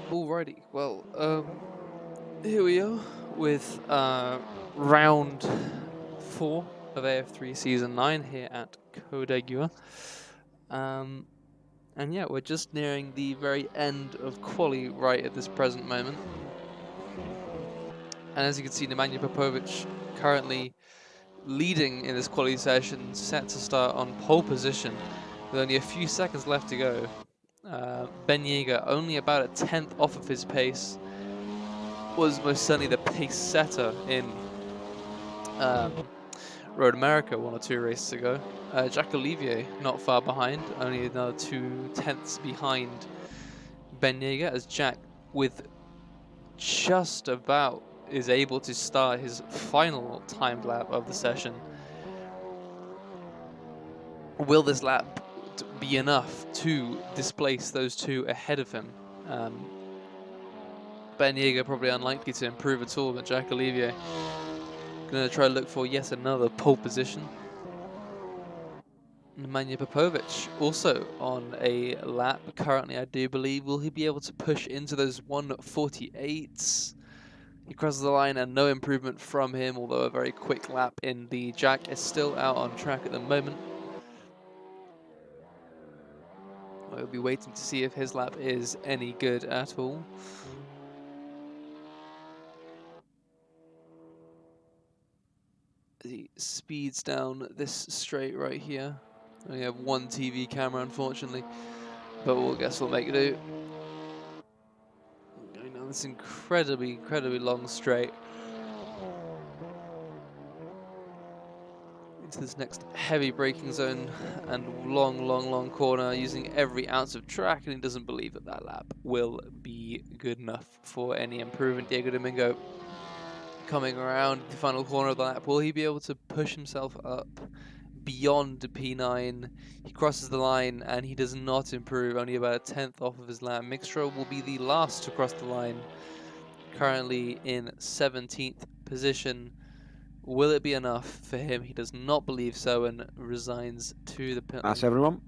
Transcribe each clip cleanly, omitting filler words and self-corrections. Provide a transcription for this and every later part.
Alrighty, well, here we are with round 4 of AF3 Season 9 here at Codegua. And yeah, we're just nearing the very end of quali right at this present moment. And as you can see, Nemanja Popovic currently leading in this quali session, set to start on pole position with only a few seconds left to go. Ben Yeager only about a tenth off of his pace, was most certainly the pace setter in Road America 1 or 2 races ago. Jack Olivier not far behind, only another 2/10 behind Ben Yeager, as Jack with just about is able to start his final timed lap of the session. Will this lap be enough to displace those two ahead of him? Ben Yeager probably unlikely to improve at all, but Jack Olivier going to try to look for yet another pole position. Nemanja Popovic also on a lap currently, I do believe. Will he be able to push into those 1:48s? He crosses the line and no improvement from him, although a very quick lap in the Jack is still out on track at the moment. We'll be waiting to see if his lap is any good at all. He speeds down this straight right here. We only have one TV camera, unfortunately, but we'll guess we'll make do. Going down this incredibly long straight into this next heavy braking zone and long corner, using every ounce of track, and he doesn't believe that that lap will be good enough for any improvement. Diego Domingo coming around the final corner of the lap. Will he be able to push himself up beyond P9? He crosses the line and he does not improve, only about a tenth off of his lap. Mixtro will be the last to cross the line, currently in 17th position. Will it be enough for him? He does not believe so and resigns to the pit lane. Pass everyone.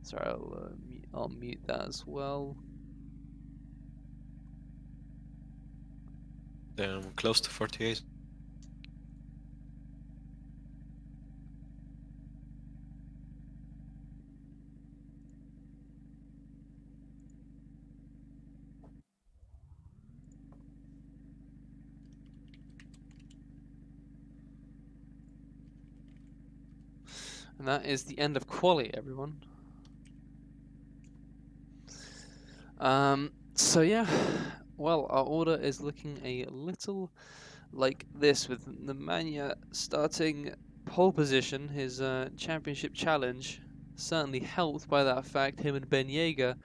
Sorry, I'll mute that as well. Close to 48. And that is the end of quali, everyone. So yeah, well, our order is looking a little like this, with Nemanja starting pole position, his championship challenge, certainly helped by that fact. Him and Ben Yeager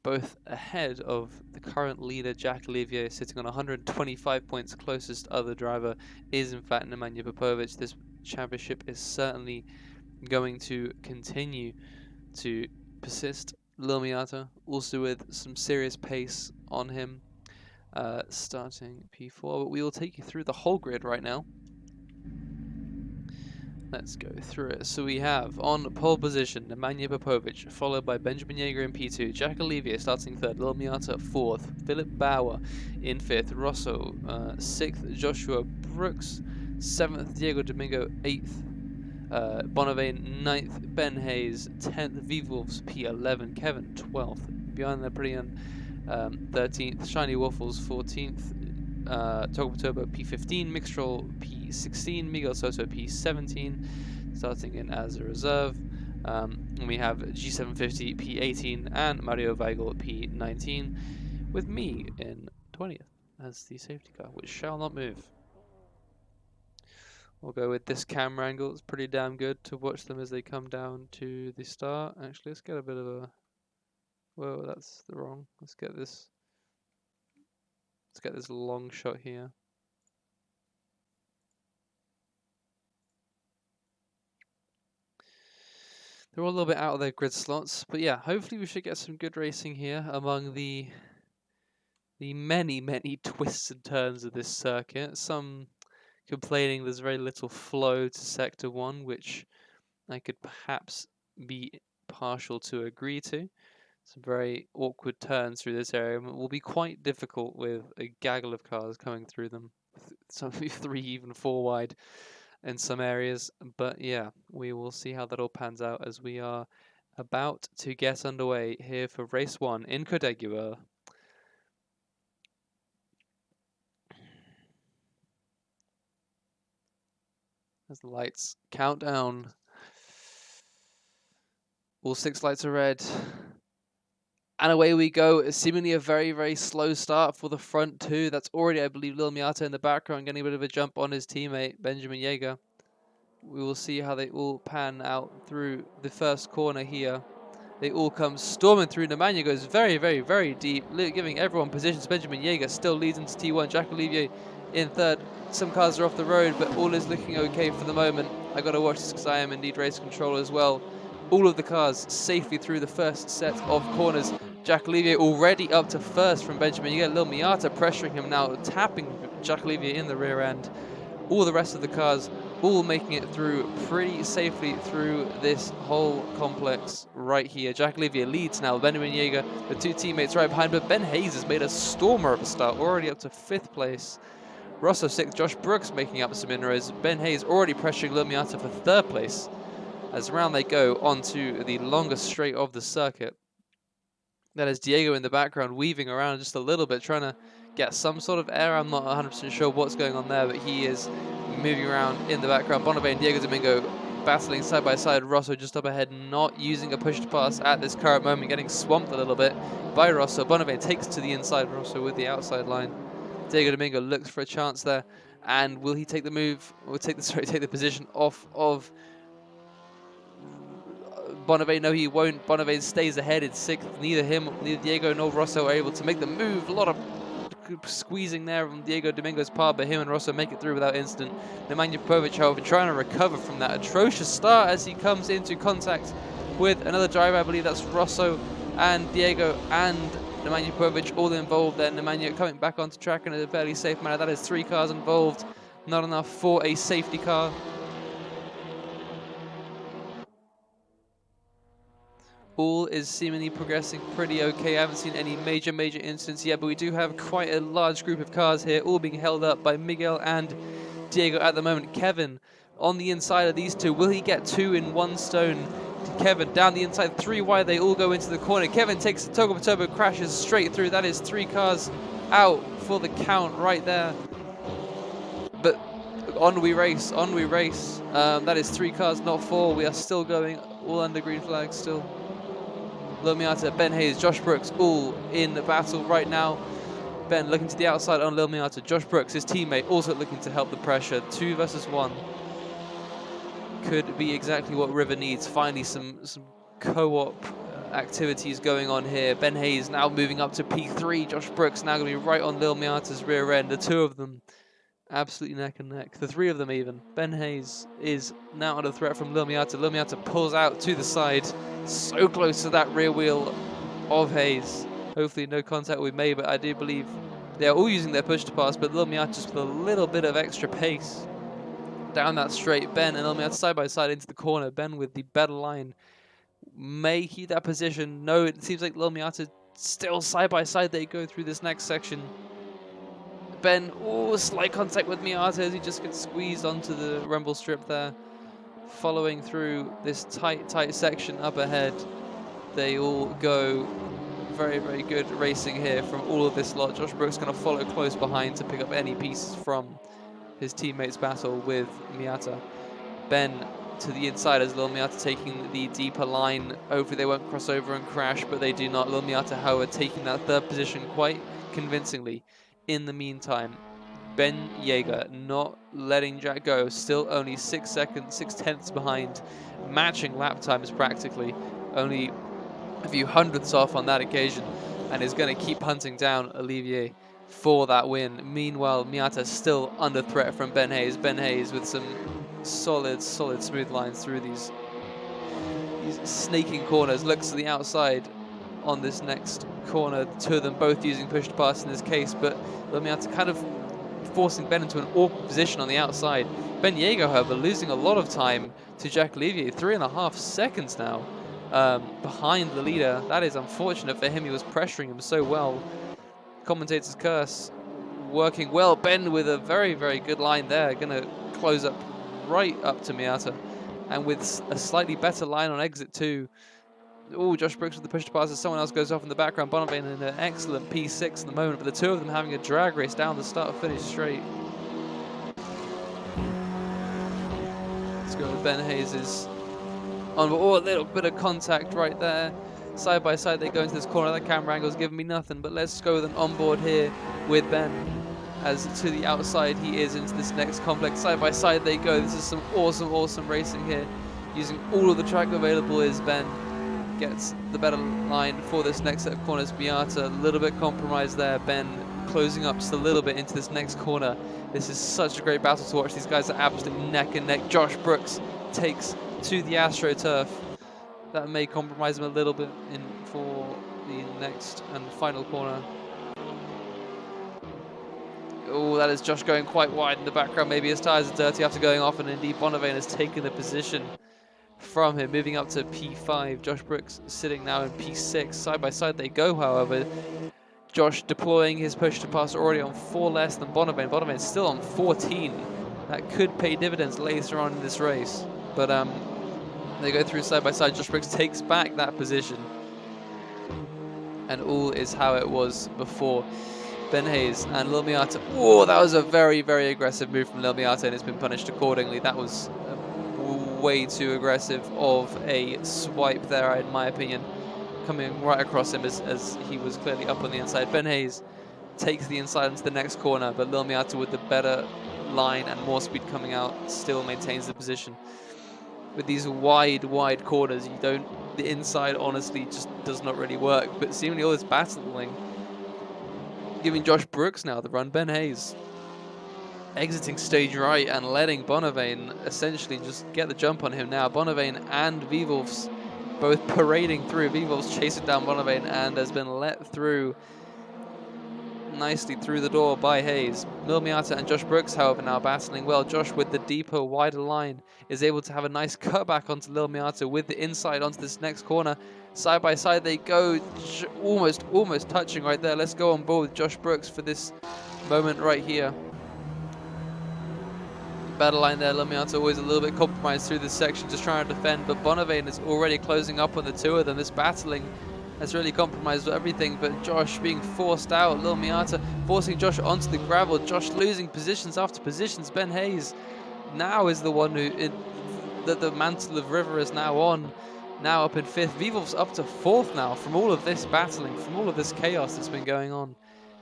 both ahead of the current leader, Jack Olivier, sitting on 125 points. Closest other driver is in fact Nemanja Popovic. This championship is certainly going to continue to persist. Lil Miata also with some serious pace on him, starting P4, but we will take you through the whole grid right now. Let's go through it. So we have on pole position Nemanja Popovic, followed by Benjamin Yeager in P2, Jack Olivier starting third, Lil Miata fourth, Philip Bauer in fifth, Rosso sixth, Joshua Brooks seventh, Diego Domingo eighth, Bonavane 9th, Ben Hayes 10th, V-Wolves P11, Kevin 12th, Bjorn Leprian 13th, Shiny Waffles 14th, Togotobo P15, Mixtrol P16, Miguel Soto P17, starting in as a reserve. And we have G750 P18 and Mario Weigel P19, with me in 20th as the safety car, which shall not move. We'll go with this camera angle. It's pretty damn good to watch them as they come down to the start. Actually, let's get a bit of a... Whoa, that's the wrong. Let's get this long shot here. They're all a little bit out of their grid slots, but yeah, hopefully we should get some good racing here among the many twists and turns of this circuit. Some complaining there's very little flow to Sector 1, which I could perhaps be partial to agree to. Some very awkward turns through this area will be quite difficult with a gaggle of cars coming through them. Some 3, even 4 wide in some areas. But yeah, we will see how that all pans out as we are about to get underway here for race 1 in Codegua. As the lights count down. All 6 lights are red. And away we go. Seemingly a very, very slow start for the front two. That's already, I believe, Lil Miata in the background getting a bit of a jump on his teammate, Benjamin Yeager. We will see how they all pan out through the first corner here. They all come storming through. Nemanja goes very, very, very deep, giving everyone positions. Benjamin Yeager still leads into T1. Jack Olivier in third. Some cars are off the road, but all is looking okay for the moment. I got to watch this because I am indeed race control as well. All of the cars safely through the first set of corners. Jack Olivier already up to first from Benjamin. You get Lil Miata pressuring him now, tapping Jack Olivier in the rear end. All the rest of the cars all making it through pretty safely through this whole complex right here. Jack Olivier leads now. Benjamin Yeager, the 2 teammates right behind, but Ben Hayes has made a stormer of a start, already up to 5th place. Russell 6th, Josh Brooks making up some inroads. Ben Hayes already pressuring Lil Miata for 3rd place. As around they go onto the longest straight of the circuit. That is Diego in the background, weaving around just a little bit, trying to get some sort of air. I'm not 100% sure what's going on there, but he is moving around in the background. Bonavent and Diego Domingo battling side by side. Rosso just up ahead, not using a push to pass at this current moment, getting swamped a little bit by Rosso. Bonavent takes to the inside, Rosso with the outside line. Diego Domingo looks for a chance there, and will he take the move, or take the position off of Bonavent? No, he won't. Bonavent stays ahead in 6th. Neither Diego nor Rosso are able to make the move. A lot of squeezing there from Diego Domingo's part, but him and Rosso make it through without incident. Nemanja Popovic, however, trying to recover from that atrocious start as he comes into contact with another driver. I believe that's Rosso and Diego and Nemanja Popovic all involved there. Nemanja coming back onto track in a fairly safe manner. That is 3 cars involved. Not enough for a safety car. All is seemingly progressing pretty okay. I haven't seen any major incidents yet, but we do have quite a large group of cars here, all being held up by Miguel and Diego at the moment. Kevin on the inside of these two. Will he get 2 in 1 stone? Kevin down the inside, 3 wide. They all go into the corner. Kevin takes the turbo, crashes straight through. That is 3 cars out for the count right there. But on we race. That is 3 cars, not 4. We are still going, all under green flag still. Lil Miata, Ben Hayes, Josh Brooks, all in the battle right now. Ben looking to the outside on Lil Miata. Josh Brooks, his teammate, also looking to help the pressure. 2 versus 1. Could be exactly what River needs. Finally, some co-op activities going on here. Ben Hayes now moving up to P3. Josh Brooks now going to be right on Lil Miata's rear end. The 2 of them absolutely neck and neck. The 3 of them even. Ben Hayes is now under threat from Lil Miata. Lil Miata pulls out to the side. So close to that rear wheel of Hayes. Hopefully no contact we made, but I do believe they're all using their push to pass, but Lil Miata just with a little bit of extra pace down that straight. Ben and Lil Miata side by side into the corner. Ben with the better line. May keep that position. No, it seems like Lil Miata still side by side. They go through this next section. Ben, slight contact with Miata as he just gets squeezed onto the rumble strip there. Following through this tight section up ahead. They all go very, very good racing here from all of this lot. Josh Brooks going to follow close behind to pick up any pieces from his teammates' battle with Miata. Ben to the inside as Lil Miata taking the deeper line. Hopefully they won't cross over and crash, but they do not. Lil Miata, however, taking that 3rd position quite convincingly. In the meantime, Ben Yeager not letting Jack go, still only 6 tenths behind, matching lap times practically, only a few hundredths off on that occasion, and is going to keep hunting down Olivier for that win. Meanwhile, Miata still under threat from Ben Hayes. Ben Hayes with some solid smooth lines through these snaking corners, looks to the outside on this next corner. The 2 of them both using push to pass in this case, but Miata kind of forcing Ben into an awkward position on the outside. Ben Yeager, however, losing a lot of time to Jack Olivier, 3.5 seconds now. behind the leader. That is unfortunate for him. He was pressuring him so well. Commentator's curse working well. Ben with a very, very good line there. Going to close up right up to Miata. And with a slightly better line on exit 2. Oh, Josh Brooks with the push to pass as someone else goes off in the background. Bonavane in an excellent P6 at the moment, but the two of them having a drag race down the start-finish straight. Let's go with Ben Hayes' on. Oh, a little bit of contact right there. Side by side they go into this corner. That camera angle's giving me nothing, but let's go with an onboard here with Ben. As to the outside he is into this next complex. Side by side they go. This is some awesome, awesome racing here. Using all of the track available is Ben. Gets the better line for this next set of corners. Miata a little bit compromised there. Ben closing up just a little bit into this next corner. This is such a great battle to watch. These guys are absolutely neck and neck. Josh Brooks takes to the AstroTurf. That may compromise him a little bit in for the next and final corner. Oh, that is Josh going quite wide in the background. Maybe his tyres are dirty after going off, and indeed Bonavane has taken the position from him, moving up to P5. Josh Brooks sitting now in P6. Side by side they go, however. Josh deploying his push to pass already on 4 less than Bonavane. Bonavane's still on 14. That could pay dividends later on in this race. But they go through side by side. Josh Brooks takes back that position. And all is how it was before. Ben Hayes and Lil Miata. Oh, that was a very, very aggressive move from Lil Miata, and it's been punished accordingly. That was way too aggressive of a swipe there, in my opinion, coming right across him as he was clearly up on the inside. Ben Hayes takes the inside into the next corner, but Lil Miata with the better line and more speed coming out still maintains the position. With these wide corners, the inside honestly just does not really work, but seemingly all this battling giving Josh Brooks now the run. Ben Hayes exiting stage right and letting Bonavane essentially just get the jump on him now. Bonavane and Vivulfs both parading through. Vivulfs chasing down Bonavane and has been let through nicely through the door by Hayes. Lil Miata and Josh Brooks, however, now battling well. Josh with the deeper, wider line is able to have a nice cutback onto Lil Miata with the inside onto this next corner. Side by side they go, almost touching right there. Let's go on board with Josh Brooks for this moment right here. Better line there. Lil Miata always a little bit compromised through this section, just trying to defend, but Bonavane is already closing up on the two of them. This battling has really compromised everything, but Josh being forced out. Lil Miata forcing Josh onto the gravel. Josh losing positions after positions. Ben Hayes now is the one that the mantle of River is now on. Now up in 5th. Vivulf's up to 4th now from all of this battling, from all of this chaos that's been going on.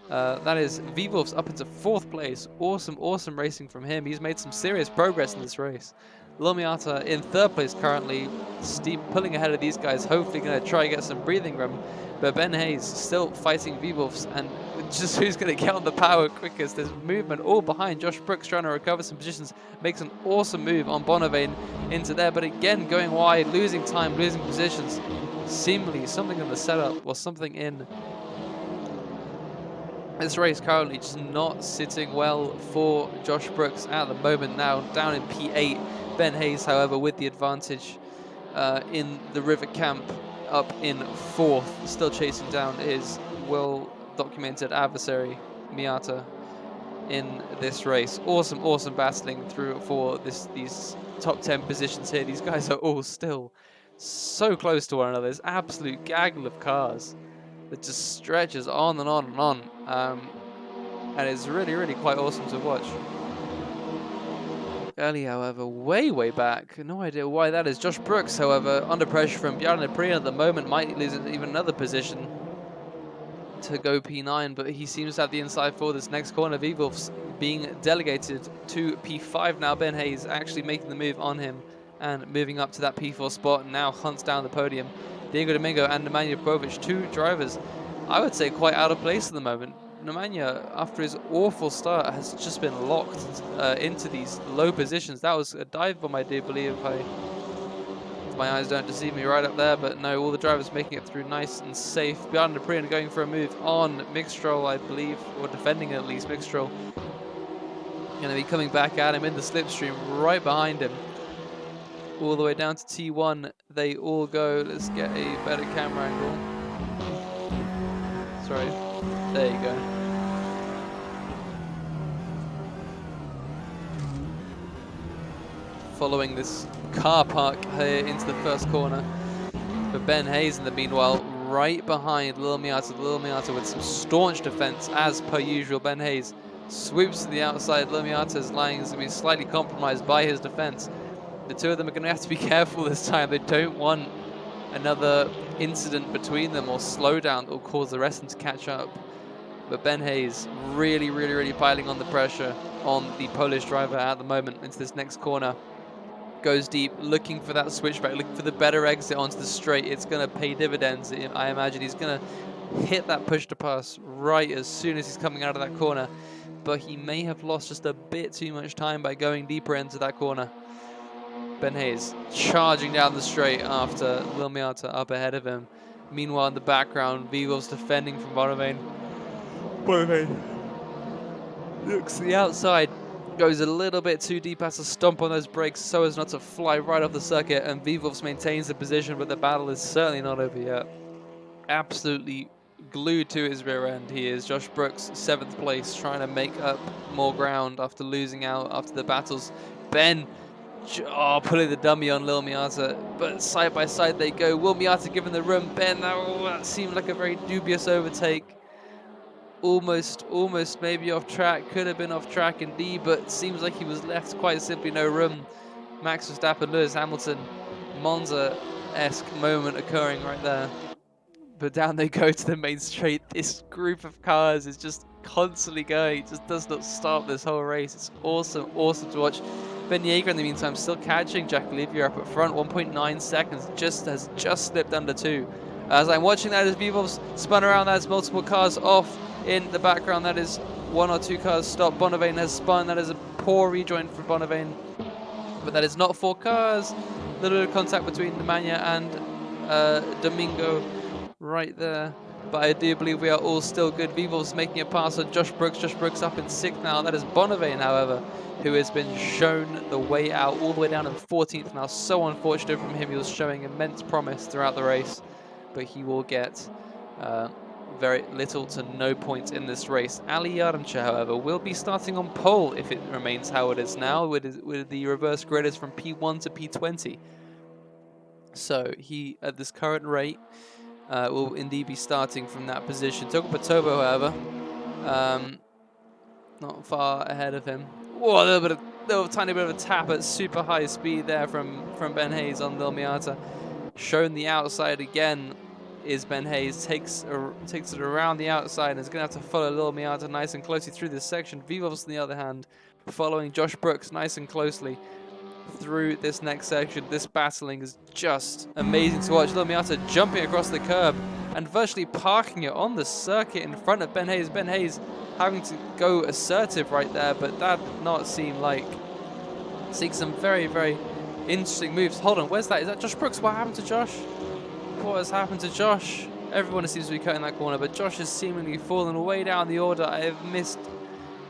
That is Vivulf's up into 4th place. Awesome racing from him. He's made some serious progress in this race. Lil Miata in 3rd place currently, steep pulling ahead of these guys, hopefully going to try and get some breathing room. But Ben Hayes still fighting Vivulfs, and just who's going to get on the power quickest. There's movement all behind. Josh Brooks trying to recover some positions, makes an awesome move on Bonavane into there, but again going wide, losing time, losing positions. Seemingly something in the setup or something in this race currently just not sitting well for Josh Brooks at the moment. Now down in P8. Ben Hayes, however, with the advantage in the River Camp, up in 4th, still chasing down his well-documented adversary, Miata, in this race. Awesome battling through for these top 10 positions here. These guys are all still so close to one another. There's absolute gaggle of cars that just stretches on and on and on. And it's really quite awesome to watch. Early, however, way back. No idea why that is. Josh Brooks, however, under pressure from Bjarne Prien at the moment, might lose even another position to go P9, but he seems to have the inside for this next corner. Vivulfs being delegated to P5 now. Ben Hayes actually making the move on him and moving up to that P4 spot, and now hunts down the podium. Diego Domingo and Nemanja Popovic, 2 drivers, I would say, quite out of place at the moment. Nemanja, after his awful start, has just been locked into these low positions. That was a dive bomb, I do believe, if my eyes don't deceive me, right up there. But no, all the drivers making it through nice and safe. Bjarne Prien going for a move on Mixtrol, I believe, or defending at least. Mixtrol going to be coming back at him in the slipstream right behind him. all the way down to T1. They all go. Let's get a better camera angle. Sorry. There you go. Following this car park here into the first corner. But Ben Hayes in the meanwhile right behind Lil Miata. Lil Miata with some staunch defense as per usual. Ben Hayes swoops to the outside. Lil Miata's line is going to be slightly compromised by his defense. The two of them are going to have to be careful this time. They don't want another incident between them or slowdown that will cause the rest of them to catch up. But Ben Hayes really piling on the pressure on the Polish driver at the moment into this next corner. Goes deep, looking for that switchback, looking for the better exit onto the straight. It's going to pay dividends. I imagine he's going to hit that push to pass right as soon as he's coming out of that corner. But he may have lost just a bit too much time by going deeper into that corner. Ben Hayes charging down the straight after Lil Miata up ahead of him. Meanwhile, in the background, Vigov's defending from Bonavane. Bonavane looks to the outside. Goes a little bit too deep, has to stomp on those brakes so as not to fly right off the circuit, and Vivovs maintains the position, but the battle is certainly not over yet. Absolutely glued to his rear end he is. Josh Brooks, 7th place, trying to make up more ground after losing out after the battles. Ben, pulling the dummy on Lil Miata, but side by side they go. Will Miata given the room? Ben, that seemed like a very dubious overtake. Almost maybe off track, could have been off track indeed, but seems like he was left quite simply no room. Max Verstappen, Lewis Hamilton, Monza-esque moment occurring right there. But down they go to the main straight. This group of cars is just constantly going. It just does not stop this whole race. It's awesome to watch. Ben Yeager in the meantime still catching Jack Olivier up at front, 1.9 seconds, has just slipped under 2. As I'm watching that as Vivov's spun around, that's multiple cars off. In the background, that is 1 or 2 cars stopped. Bonavane has spun. That is a poor rejoin for Bonavane. But that is not 4 cars. A little bit of contact between Nemanja and Domingo right there. But I do believe we are all still good. Vivov's making a pass on Josh Brooks. Josh Brooks up in 6th now. That is Bonavane, however, who has been shown the way out all the way down in 14th now. So unfortunate from him. He was showing immense promise throughout the race. But he will get very little to no points in this race. Ali Yardimcha, however, will be starting on pole if it remains how it is now, with the reverse grid is from P1 to P20. So he, at this current rate, will indeed be starting from that position. Togo Patobo, however, not far ahead of him. Whoa, a little tiny bit of a tap at super high speed there from Ben Hayes on Lil Miata. Shown the outside again is Ben Hayes, takes it around the outside and is going to have to follow Lil Miata nice and closely through this section. Vivovs, on the other hand, following Josh Brooks nice and closely through this next section. This battling is just amazing to watch. Lil Miata jumping across the curb and virtually parking it on the circuit in front of Ben Hayes. Ben Hayes having to go assertive right there, but that did not seem like... Seeing some very interesting moves. Hold on, where's that? Is that Josh Brooks? What happened to Josh? What has happened to Josh? Everyone seems to be cutting that corner, but Josh has seemingly fallen way down the order. I have missed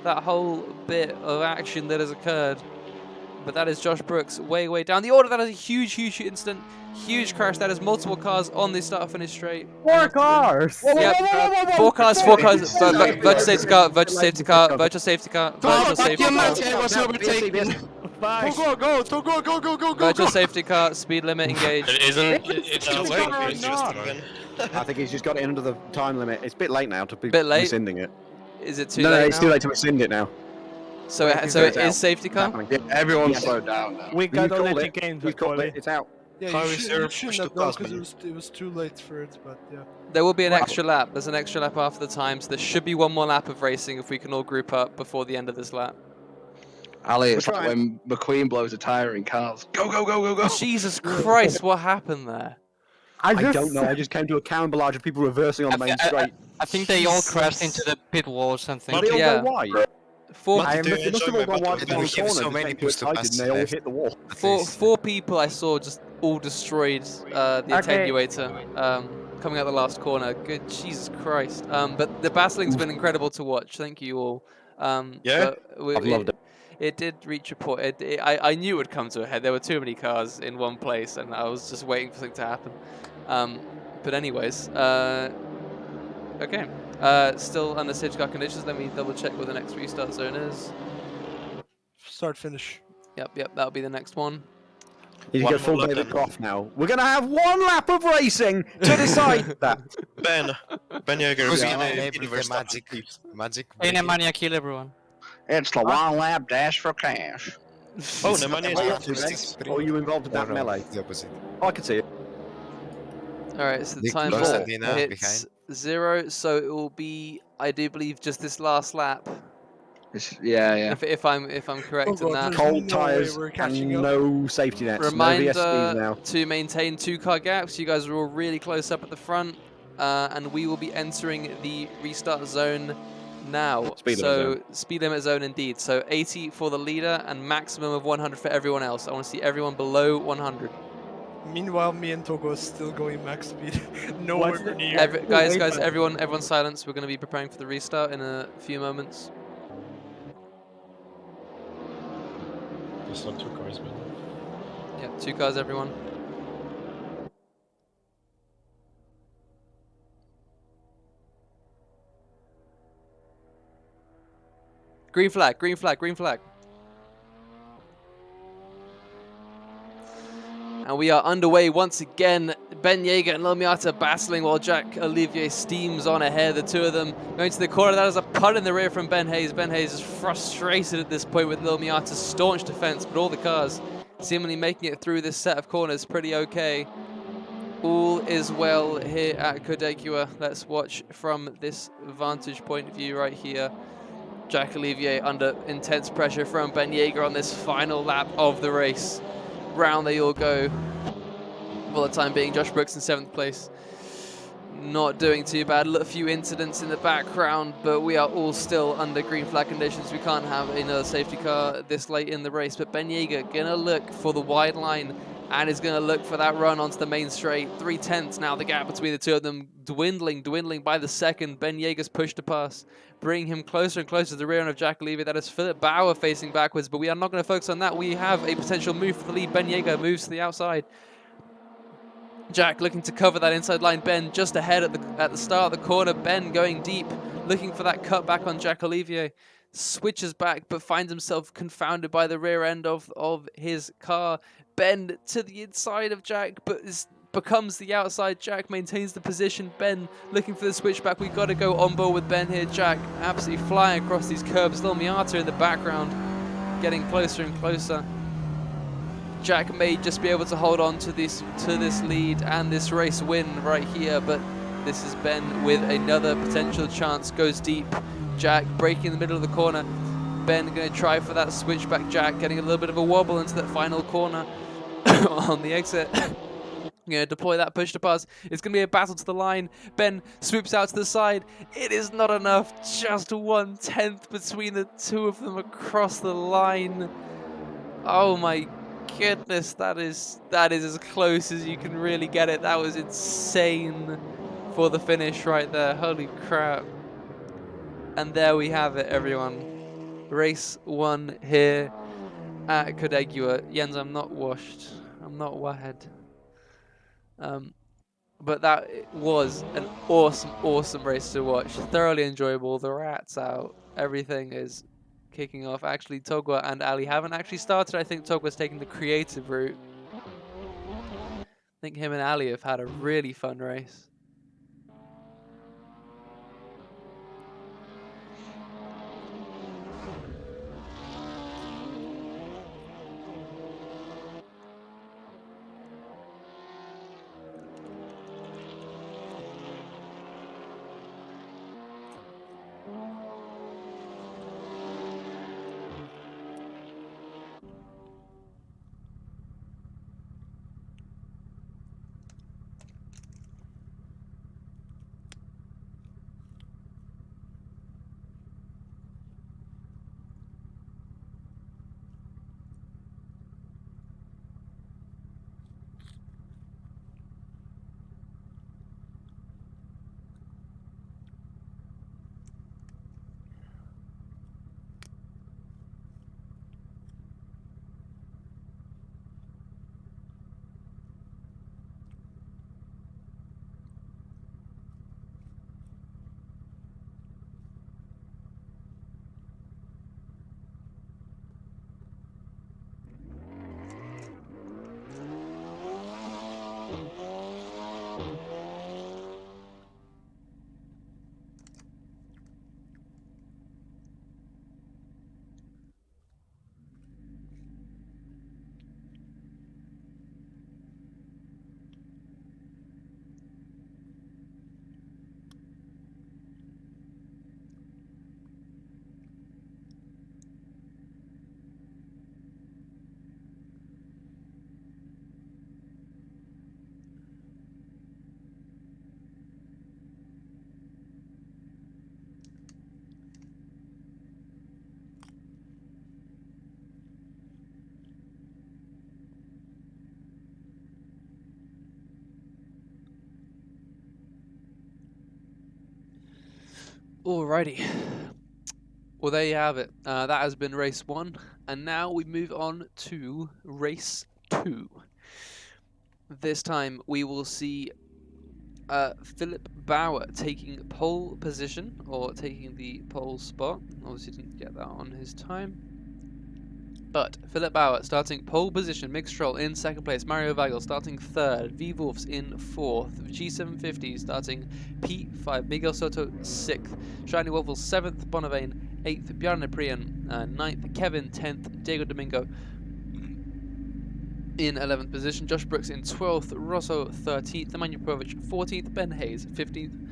that whole bit of action that has occurred. But that is Josh Brooks way down the order. That is a huge incident. Huge crash. That is multiple cars on the start-finish straight. 4 cars! Yep. 4 cars. Virtual safety car. Virtual safety car. Virtual safety car. Virtual safety car. Go! Virtual safety car. Speed limit engaged. It's too late. I think he's just got it under the time limit. It's a bit late now to be Bit late? rescinding it. Is it too No, late it's now? too late to rescind it now. So it is safety car? Yeah, Everyone slow down now. We got called only it. games, You've called it. It's out. Yeah, How you is should, there you push shouldn't to have done pass because it was too late for it, but yeah. There will be an extra lap. There's an extra lap after the time, so there should be one more lap of racing if we can all group up before the end of this lap. Ali, it's We're like trying. when McQueen blows a tyre in cars. Go! Jesus Christ, what happened there? I don't know. I just came to a carambolage of people reversing on the main straight. I think they all crashed Jesus. into the pit wall or something. Did they all Yeah. go wide? Four They must have all gone wide down the Give so corner. many They came too excited and they all hit the wall. four people I saw just all destroyed the attenuator coming out the last corner. Good Jesus Christ. But the battling's been incredible to watch. Thank you all. Yeah? But I've loved it. it did reach a point. I knew it would come to a head. There were too many cars in one place, and I was just waiting for something to happen. But anyways, okay. Still under safety car conditions. Let me double check what the next restart zone is. Start finish. Yep, that'll be the next one. You One go more full lap David then. Croft now. We're gonna have one lap of racing to decide that. Ben Jaeger, Who's be gonna in enable the Verstappen, magic? please. Magic. Hey, bracket? Nemanja, kill everyone. It's the one lap dash for cash. Oh, Nemanja What are you is up to, Ben? Verstappen. Or are you involved in No, that no, melee? the opposite. Oh, I can see it. All right, so the Nick time Constantina hits 0, so it will be, I do believe, just this last lap. Yeah. If I'm correct Oh in god, that. there's Cold no way tyres we're catching and up. no safety nets. No VSPs now. Reminder to maintain 2-car gaps. You guys are all really close up at the front, and we will be entering the restart zone now. Speed limit zone. Speed limit zone indeed. So 80 for the leader and maximum of 100 for everyone else. I want to see everyone below 100. Meanwhile, me and Togo is still going max speed. What's Nowhere it? near. Guys, everyone silence. We're going to be preparing for the restart in a few moments. There's not 2 cars, man. Yeah, 2 cars, everyone. Green flag, green flag, green flag. And we are underway once again. Ben Jaeger and Lil Miata battling while Jack Olivier steams on ahead. The two of them going to the corner. That is a putt in the rear from Ben Hayes. Ben Hayes is frustrated at this point with Lil Miata's staunch defense, but all the cars seemingly making it through this set of corners pretty okay. All is well here at Codegua. Let's watch from this vantage point of view right here. Jack Olivier under intense pressure from Ben Jaeger on this final lap of the race. Round they all go. For the time being, Josh Brooks in 7th place. Not doing too bad. A few incidents in the background, but we are all still under green flag conditions. We can't have another safety car this late in the race. But Ben Jaeger gonna look for the wide line and is gonna look for that run onto the main straight. 3/10 now, the gap between the two of them dwindling by the second. Ben Jaeger's push to pass, bringing him closer and closer to the rear end of Jack Olivier. That is Philip Bauer facing backwards, but we are not going to focus on that. We have a potential move for the lead. Ben Jaeger moves to the outside. Jack looking to cover that inside line. Ben just ahead at the start of the corner. Ben going deep, looking for that cut back on Jack Olivier. Switches back, but finds himself confounded by the rear end of his car. Ben to the inside of Jack, but becomes the outside. Jack maintains the position. Ben looking for the switchback. We've got to go on board with Ben here. Jack absolutely flying across these curbs. Lil Miata in the background, getting closer and closer. Jack may just be able to hold on to this lead and this race win right here, but this is Ben with another potential chance. Goes deep. Jack breaking in the middle of the corner. Ben going to try for that switchback. Jack getting a little bit of a wobble into that final corner on the exit. Going to deploy that push to pass. It's going to be a battle to the line. Ben swoops out to the side. It is not enough. Just 1/10 between the two of them across the line. Oh my goodness, that is as close as you can really get it. That was insane for the finish right there. Holy crap. And there we have it, everyone. Race 1 here at Codegua. Jens, I'm not washed. I'm not wahed. But that was an awesome race to watch. Thoroughly enjoyable. The rat's out. Everything is kicking off. Actually, Togwa and Ali haven't actually started. I think Togwa's taking the creative route. I think him and Ali have had a really fun race. Alrighty. Well, there you have it. That has been race 1, and now we move on to race 2. This time we will see Philip Bauer taking pole position, or taking the pole spot. Obviously didn't get that on his time. But Philip Bauer starting pole position, Mick Stroll in 2nd place, Mario Weigl starting 3rd, V Wolfs in 4th, G750 starting P5, Miguel Soto 6th, Shiny Waffle 7th, Bonavane 8th, Bjarne Prian 9th, Kevin 10th, Diego Domingo in 11th position, Josh Brooks in 12th, Rosso 13th, Emmanuel Povic 14th, Ben Hayes 15th.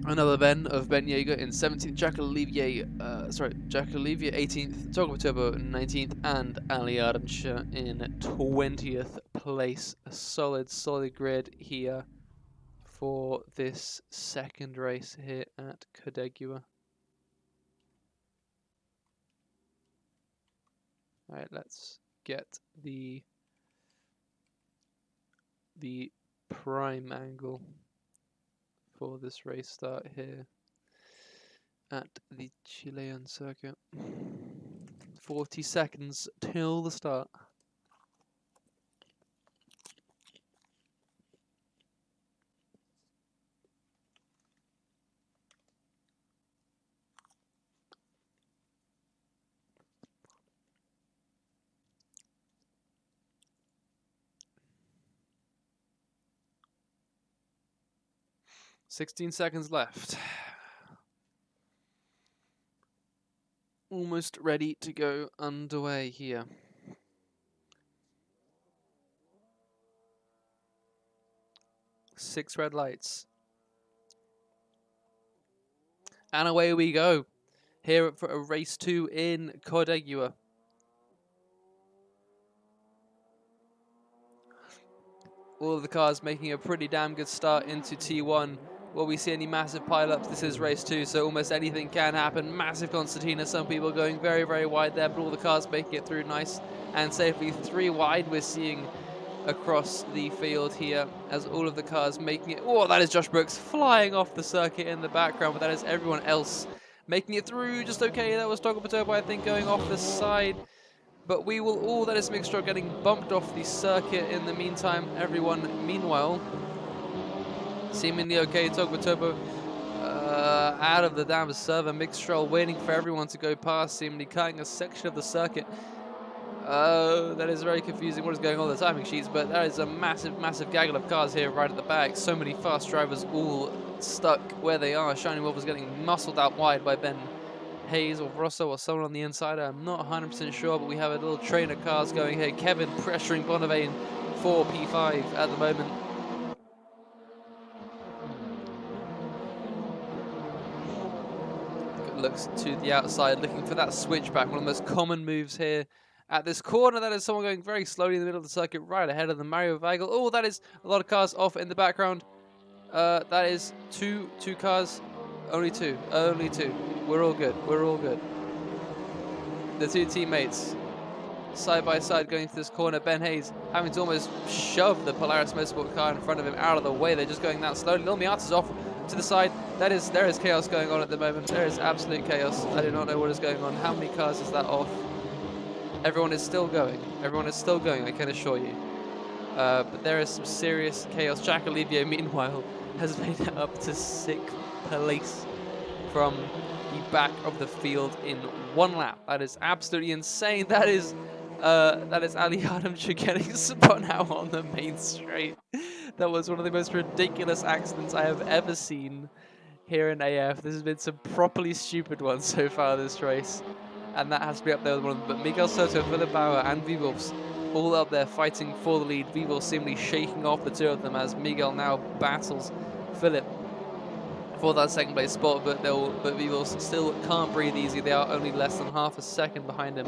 Another Ben of Ben Yeager in 17th, Jack Olivier 18th, Togo Turbo 19th, and Ali Arnsha in 20th place. A solid grid here for this second race here at Codegua. Alright, let's get the prime angle for this race start here at the Chilean circuit. 40 seconds till the start. $16 left. Almost ready to go underway here. Six red lights. And away we go. Here for a race 2 in Codegua. All of the cars making a pretty damn good start into T1. Will we see any massive pile-ups? This is race 2, so almost anything can happen. Massive concertina, some people going very, very wide there, but all the cars making it through nice and safely. 3 wide we're seeing across the field here as all of the cars making it. Oh, that is Josh Brooks flying off the circuit in the background, but that is everyone else making it through just okay. That was Togo Turbo, I think, going off the side. But we will all, that is Mixture getting bumped off the circuit in the meantime. Everyone, meanwhile, seemingly okay. Togo Turbo out of the damn server. Mixture waiting for everyone to go past, seemingly cutting a section of the circuit. That is very confusing what is going on the timing sheets, but that is a massive, massive gaggle of cars here right at the back. So many fast drivers all stuck where they are. Shiny Wolf is getting muscled out wide by Ben Hayes or Rosso or someone on the inside. I'm not 100% sure, but we have a little train of cars going here. Kevin pressuring Bonavane for P5 at the moment. Good looks to the outside, looking for that switchback. One of the most common moves here at this corner. That is someone going very slowly in the middle of the circuit, right ahead of the Mario Weigl. Oh, that is a lot of cars off in the background. That is two cars. Only two. We're all good. We're all good. The 2 teammates side by side going through this corner. Ben Hayes having to almost shove the Polaris Motorsport car in front of him out of the way. They're just going that slowly. Lil Miata's off to the side. There is chaos going on at the moment. There is absolute chaos. I do not know what is going on. How many cars is that off? Everyone is still going. Everyone is still going, I can assure you. But there is some serious chaos. Jack Olivier, meanwhile, has made it up to 6th place from the back of the field in 1 lap. That is absolutely insane. That is That is Ali Adamchuk getting spun out on the main straight. That was one of the most ridiculous accidents I have ever seen here in AF. This has been some properly stupid ones so far this race. And that has to be up there with one of them. But Miguel Soto, Philip Bauer, and Vivos all up there fighting for the lead. Vivos seemingly shaking off the two of them as Miguel now battles Philip for that second place spot, but Vivos still can't breathe easy. They are only less than half a second behind him.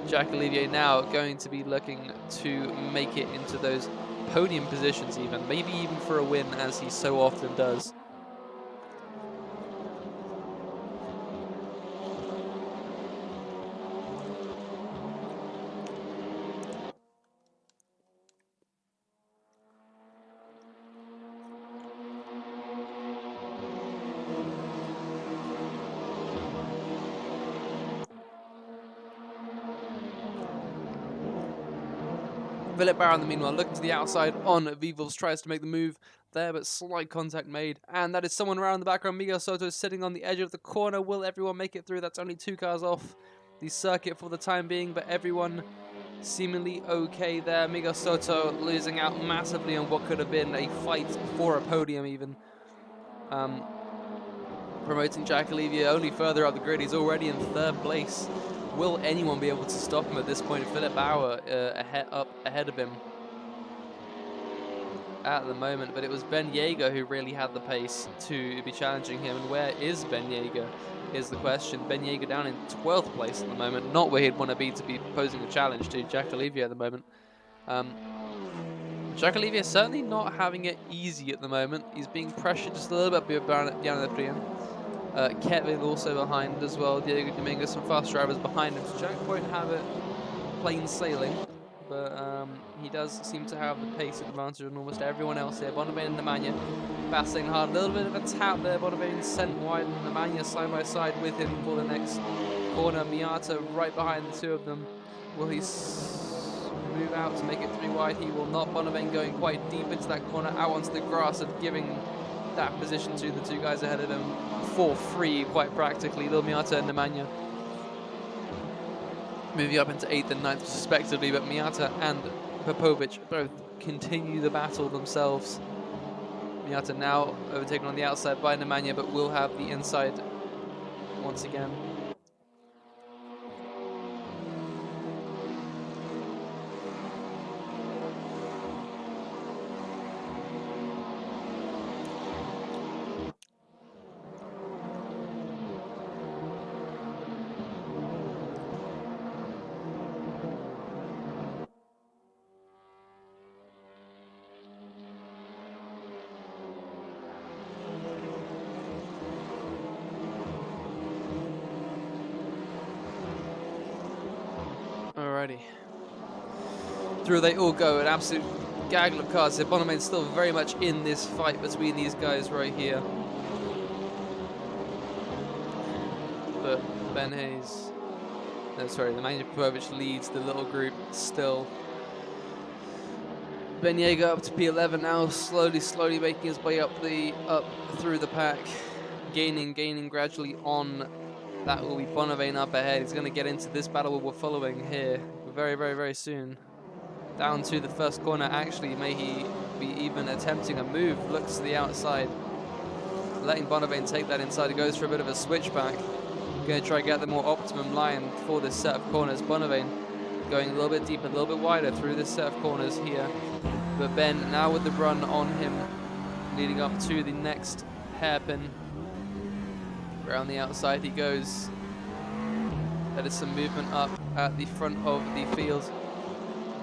Jack Olivier now going to be looking to make it into those podium positions even, maybe even for a win as he so often does. Philip Bauer, in the meanwhile, looking to the outside on Vivos, tries to make the move there, but slight contact made. And that is someone around in the background. Miguel Soto is sitting on the edge of the corner. Will everyone make it through? That's only 2 cars off the circuit for the time being, but everyone seemingly okay there. Miguel Soto losing out massively on what could have been a fight for a podium even. Promoting Jack Olivier only further up the grid. He's already in 3rd place. Will anyone be able to stop him at this point? Philip Bauer ahead of him at the moment, but it was Ben Yeager who really had the pace to be challenging him. And where is Ben Yeager is the question. Ben Yeager down in 12th place at the moment, not where he'd want to be posing a challenge to Jack Olivier at the moment. Jack Olivier certainly not having it easy at the moment. He's being pressured just a little bit behind the Kevin also behind as well. Diego Dominguez, some fast drivers behind him. So Jack won't have it plain sailing, but he does seem to have the pace advantage on almost everyone else here. Bonavane and Nemanja battling hard. A little bit of a tap there. Bonavane sent wide, and Nemanja side by side with him for the next corner. Miata right behind the two of them. Will he move out to make it 3 wide? He will not. Bonavane going quite deep into that corner, out onto the grass and giving that position to the 2 guys ahead of him for free, quite practically. Lil Miata and Nemanja moving up into 8th and 9th respectively, but Miata and Popovic both continue the battle themselves. Miata now overtaken on the outside by Nemanja, but will have the inside once again. Alrighty. Through they all go, an absolute gaggle of cars. Bonavane still very much in this fight between these guys right here. But Ben Hayes, no sorry, Nemanja Popovic leads the little group still. Ben Yeager up to P11 now, slowly making his way up through the pack, gaining gradually on. That will be Bonavane up ahead. He's going to get into this battle we're following here very soon. Down to the first corner. Actually, may he be even attempting a move. Looks to the outside, letting Bonavane take that inside. He goes for a bit of a switchback. Going to try to get the more optimum line for this set of corners. Bonavane going a little bit deeper, a little bit wider through this set of corners here. But Ben now with the run on him, leading up to the next hairpin. Around the outside he goes. That is some movement up at the front of the field.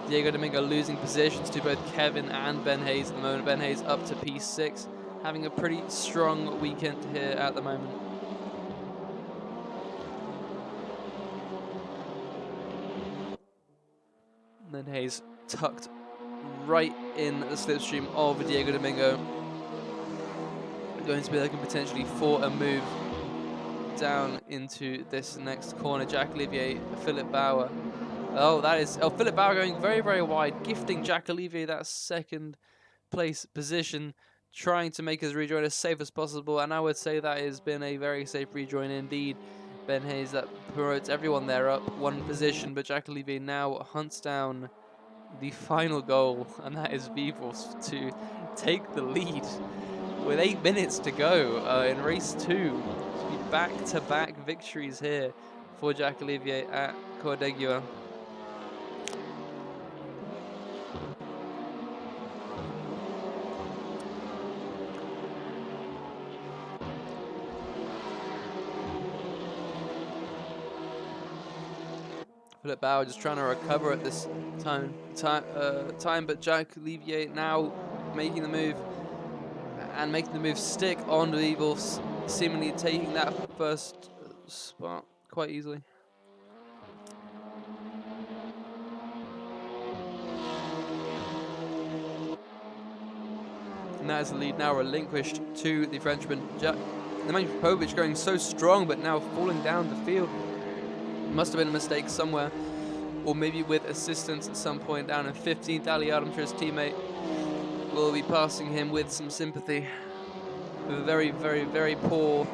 Diego Domingo losing positions to both Kevin and Ben Hayes at the moment. Ben Hayes up to P6, having a pretty strong weekend here at the moment. And then Hayes tucked right in the slipstream of Diego Domingo. Going to be looking potentially for a move down into this next corner. Jack Olivier, Philip Bauer. Philip Bauer going very wide, gifting Jack Olivier that 2nd place position, trying to make his rejoin as safe as possible, and I would say that has been a very safe rejoin indeed. Ben Hayes, that promotes everyone there up one position, but Jack Olivier now hunts down the final goal, and that is Vivos to take the lead with 8 minutes to go in race 2. To be back-to-back victories here for Jack Olivier at Codegua. Philip Bauer just trying to recover at this time, but Jack Olivier now making the move and making the move stick on Vivos, seemingly taking that first spot quite easily. And that is the lead now relinquished to the Frenchman. Nemanja Popovic going so strong, but now falling down the field. Must have been a mistake somewhere, or maybe with assistance at some point down in 15th. Ali Adams, his teammate, will be passing him with some sympathy. A very, very, very poor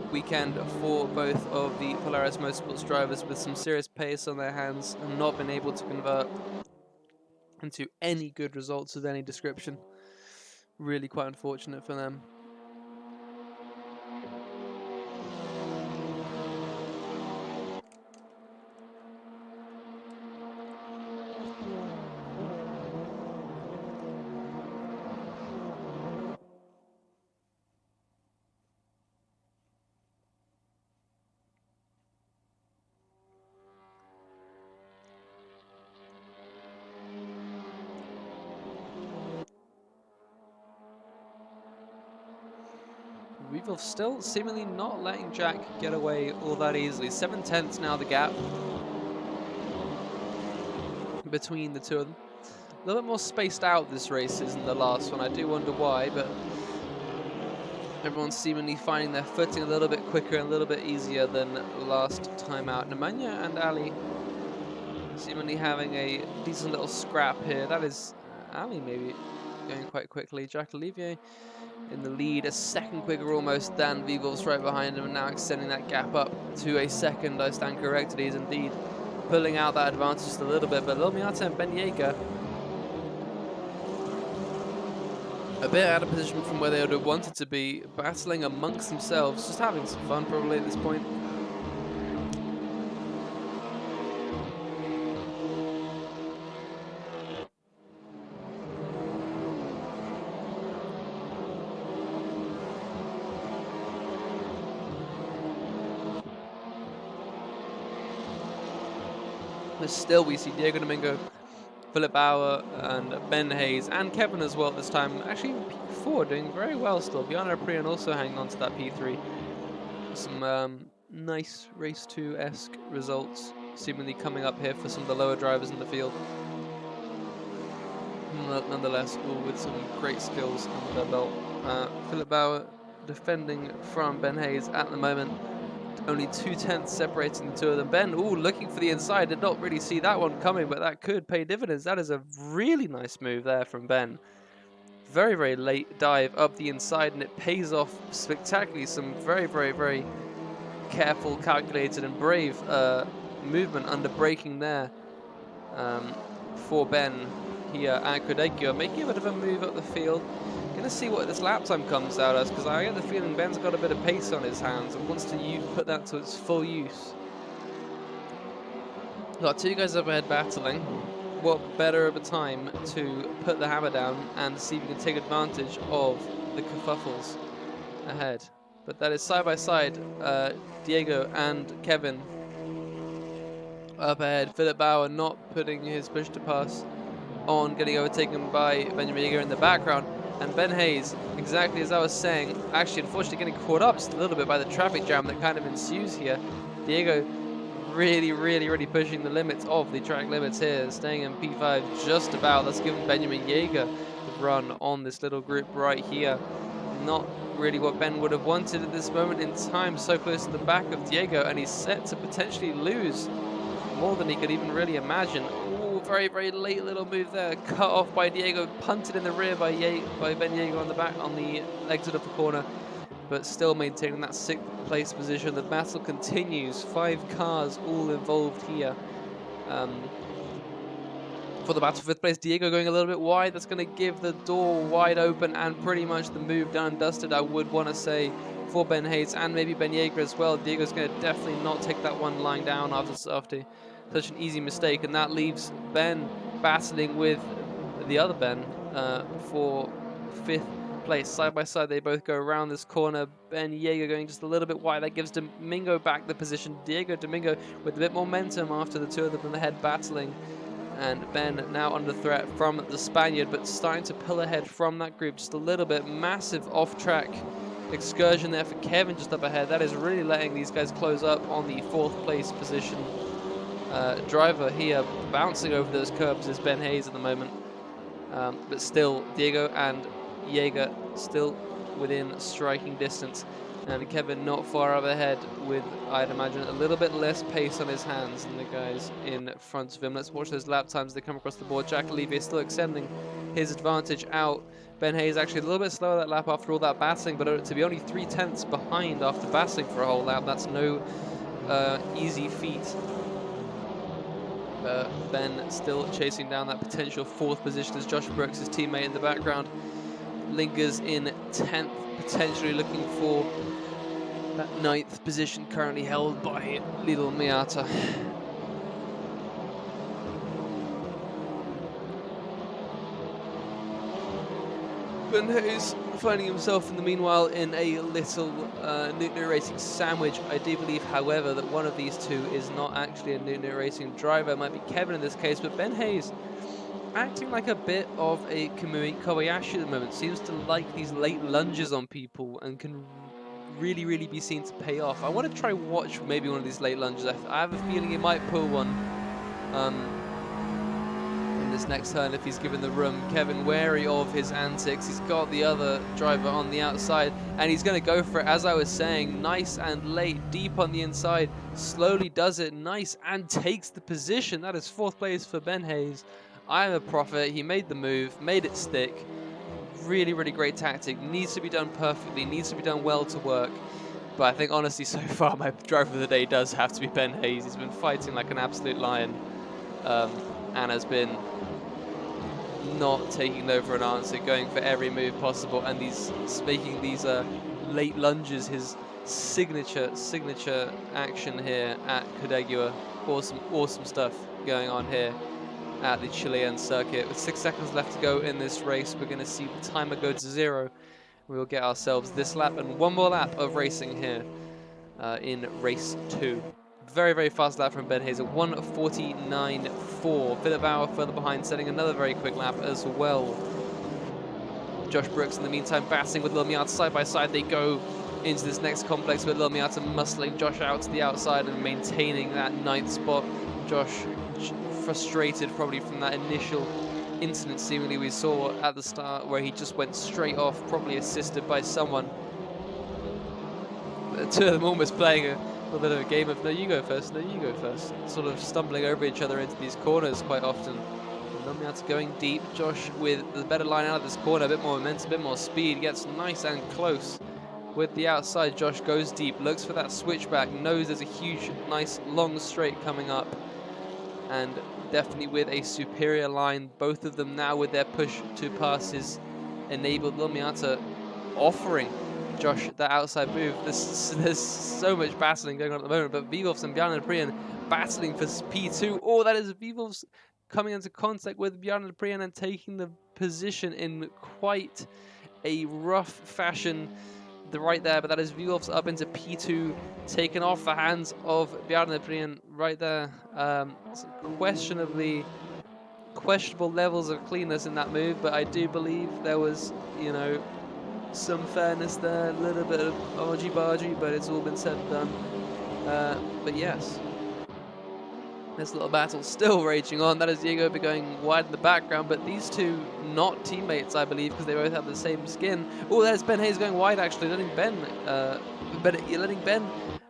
weekend for both of the Polaris Motorsports drivers, with some serious pace on their hands and not been able to convert into any good results of any description. Really quite unfortunate for them. Weevil still seemingly not letting Jack get away all that easily. 7/10 now the gap between the two of them. A little bit more spaced out this race isn't the last one. I do wonder why, but everyone's seemingly finding their footing a little bit quicker and a little bit easier than last time out. Nemanja and Ali seemingly having a decent little scrap here. That is Ali maybe going quite quickly. Jack Olivier in the lead, a second quicker almost than Vivos right behind him, and now extending that gap up to a second. I stand corrected, he's indeed pulling out that advantage just a little bit, but Lomiata and Ben Yeager a bit out of position from where they would have wanted to be, battling amongst themselves, just having some fun probably at this point. But still we see Diego Domingo, Philip Bauer and Ben Hayes and Kevin as well at this time. Actually P4 doing very well still. Bjarne Prion also hanging on to that P3. Some nice race 2-esque results seemingly coming up here for some of the lower drivers in the field. Nonetheless, all with some great skills under their belt. Philip Bauer defending from Ben Hayes at the moment. Only 2/10 separating the two of them. Ben, looking for the inside. Did not really see that one coming, but that could pay dividends. That is a really nice move there from Ben. Very, very late dive up the inside, and it pays off spectacularly. Some very, very, very careful, calculated, and brave movement under braking there for Ben here at Codegua, making a bit of a move up the field. Gonna see what this lap time comes out as, because I get the feeling Ben's got a bit of pace on his hands and wants to put that to its full use. Got two guys up ahead battling. What better of a time to put the hammer down and see if you can take advantage of the kerfuffles ahead. But that is side by side, Diego and Kevin up ahead. Philip Bauer not putting his push to pass on, getting overtaken by Benjamin Yeager in the background. And Ben Hayes, exactly as I was saying, actually unfortunately getting caught up just a little bit by the traffic jam that kind of ensues here. Diego really, really, really pushing the limits of the track limits here, staying in P5 just about. That's given Benjamin Yeager the run on this little group right here. Not really what Ben would have wanted at this moment in time, so close to the back of Diego, and he's set to potentially lose more than he could even really imagine. Very, very late little move there, cut off by Diego, punted in the rear by Ben Yeager on the exit of the corner. but still maintaining that 6th place position. The battle continues. 5 cars all involved here. For the battle for 5th place, Diego going a little bit wide. That's going to give the door wide open and pretty much the move done and dusted, I would want to say, for Ben Hayes and maybe Ben Yeager as well. Diego's going to definitely not take that one lying down after such an easy mistake, and that leaves Ben battling with the other Ben for 5th place. Side by side, they both go around this corner. Ben Yeager going just a little bit wide. That gives Domingo back the position. Domingo with a bit more momentum after the two of them in the head battling. And Ben now under threat from the Spaniard, but starting to pull ahead from that group just a little bit. Massive off-track excursion there for Kevin just up ahead. That is really letting these guys close up on the 4th place position. Driver here bouncing over those curbs is Ben Hayes at the moment. But still, Diego and Yeager still within striking distance. And Kevin not far up ahead with, I'd imagine, a little bit less pace on his hands than the guys in front of him. Let's watch those lap times as they come across the board. Jack Olivier still extending his advantage out. Ben Hayes actually a little bit slower that lap after all that battling, but to be only 3/10 behind after battling for a whole lap, that's no easy feat. Ben still chasing down that potential 4th position as Josh Brooks, his teammate in the background, lingers in 10th, potentially looking for that 9th position currently held by Lidl Miata. Ben Hayes finding himself in the meanwhile in a little Nuno Racing sandwich. I do believe, however, that one of these two is not actually a Nuno Racing driver. It might be Kevin in this case, but Ben Hayes acting like a bit of a Kamui Kobayashi at the moment. Seems to like these late lunges on people and can really be seen to pay off. I want to try watch maybe one of these late lunges. I have a feeling he might pull one in this next turn if he's given the room. Kevin wary of his antics. He's got the other driver on the outside and he's going to go for it. As I was saying, nice and late, deep on the inside, slowly does it, nice, and takes the position. That is 4th place for Ben Hayes. I'm a prophet. He made the move, made it stick. Really great tactic. Needs to be done perfectly, needs to be done well to work. But I think honestly so far my driver of the day does have to be Ben Hayes. He's been fighting like an absolute lion and has been not taking no for an answer, going for every move possible, and he's making these late lunges his signature action here at Codegua. Awesome stuff going on here at the Chilean circuit. With 6 seconds left to go in this race, we're going to see the timer go to 0. We will get ourselves this lap and one more lap of racing here in race 2. Very fast lap from Ben Hayes at 1:49.4. Philip Bauer further behind, setting another very quick lap as well. Josh Brooks in the meantime battling with Lil Miata side by side. They go into this next complex with Lil Miata muscling Josh out to the outside and maintaining that 9th spot. Josh frustrated probably from that initial incident seemingly we saw at the start where he just went straight off, probably assisted by someone. The two of them almost playing a little bit of a game of no you go first, sort of stumbling over each other into these corners quite often. Miata going deep. Josh with the better line out of this corner, a bit more momentum, a bit more speed, gets nice and close with the outside. Josh goes deep, looks for that switchback, knows there's a huge nice long straight coming up, and definitely with a superior line. Both of them now with their push to passes enabled Lil Miata offering Josh that outside move. There's so much battling going on at the moment, but Vivovs and Bjarne Priyan battling for P2. Oh, that is Vivovs coming into contact with Bjarne Priyan and taking the position in quite a rough fashion right there, but that is Vivovs up into P2, taken off the hands of Bjarne Priyan right there. Questionable levels of cleanness in that move, but I do believe there was, you know, some fairness there, a little bit of argy-bargy, but it's all been said and done. But yes, this little battle still raging on. That is Diego going wide in the background, but these two not teammates, I believe, because they both have the same skin. Oh, there's Ben Hayes going wide, actually, letting Ben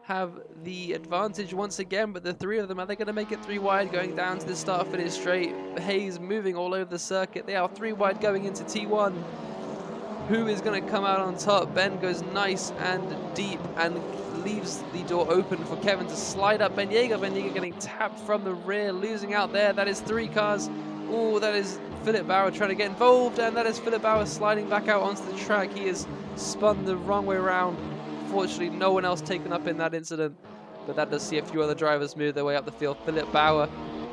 have the advantage once again. But the three of them, are they going to make it 3 wide going down to the start-finish straight? Hayes moving all over the circuit. They are 3 wide going into T1. Who is going to come out on top? Ben goes nice and deep and leaves the door open for Kevin to slide up Ben Yeager. Ben Yeager getting tapped from the rear, losing out there. That is 3 cars. Oh, that is Philip Bauer trying to get involved, and that is Philip Bauer sliding back out onto the track. He is spun the wrong way around. Fortunately, no one else taken up in that incident, but that does see a few other drivers move their way up the field. Philip Bauer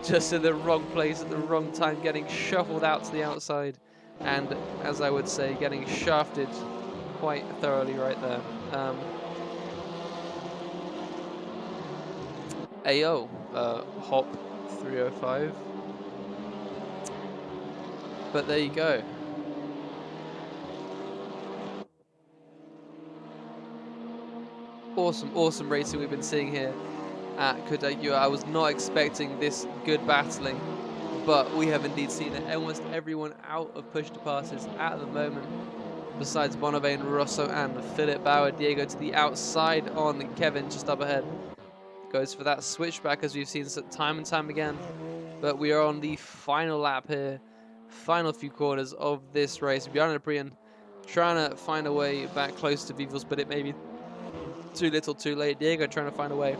just in the wrong place at the wrong time, getting shuffled out to the outside, and as I would say, getting shafted quite thoroughly right there. AO, Hop 305. But there you go. Awesome racing we've been seeing here at Codegua. I was not expecting this good battling, but we have indeed seen it. Almost everyone out of push to passes at the moment, besides Bonavane, Rosso, and Philip Bauer. Diego to the outside on Kevin, just up ahead. Goes for that switchback, as we've seen time and time again. But we are on the final lap here. Final few corners of this race. Bjarne Prian trying to find a way back close to Vivos, but it may be too little too late. Diego trying to find a way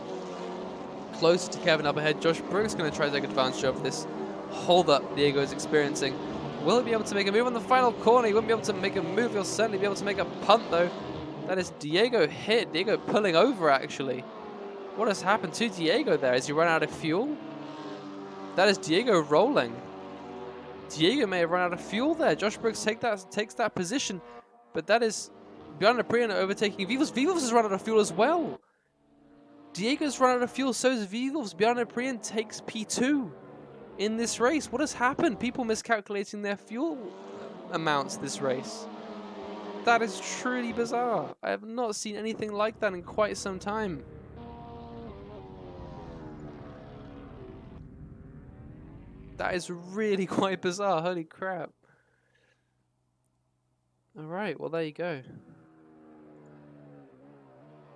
closer to Kevin up ahead. Josh Brooks going to try to take advantage of this hold up Diego is experiencing. Will he be able to make a move on the final corner? He won't be able to make a move. He'll certainly be able to make a punt though. That is Diego hit. Diego pulling over actually. What has happened to Diego there? Has he run out of fuel? That is Diego rolling. Diego may have run out of fuel there. Josh Brooks takes that position, but that is Bjarne Prian overtaking Vivos. Vivos has run out of fuel as well. Diego's run out of fuel, so is Vivos. Bjarne Prian takes P2 in this race. What has happened? People miscalculating their fuel amounts this race. That is truly bizarre. I have not seen anything like that in quite some time. That is really quite bizarre. Holy crap. Alright, well there you go.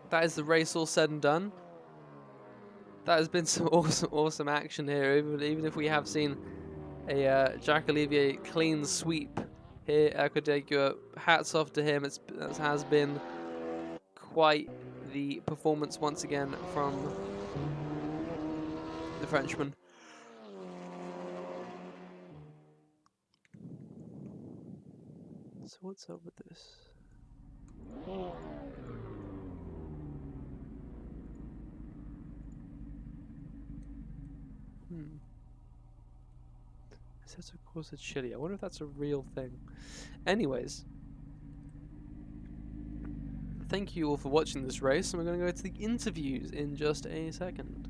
That is the race all said and done. That has been some awesome action here, even if we have seen a Jack Olivier clean sweep here at Codegua. Hats off to him. It has been quite the performance once again from the Frenchman. So what's up with this? Assetto Corsa Chile. I wonder if that's a real thing. Anyways, thank you all for watching this race, and we're going to go to the interviews in just a second.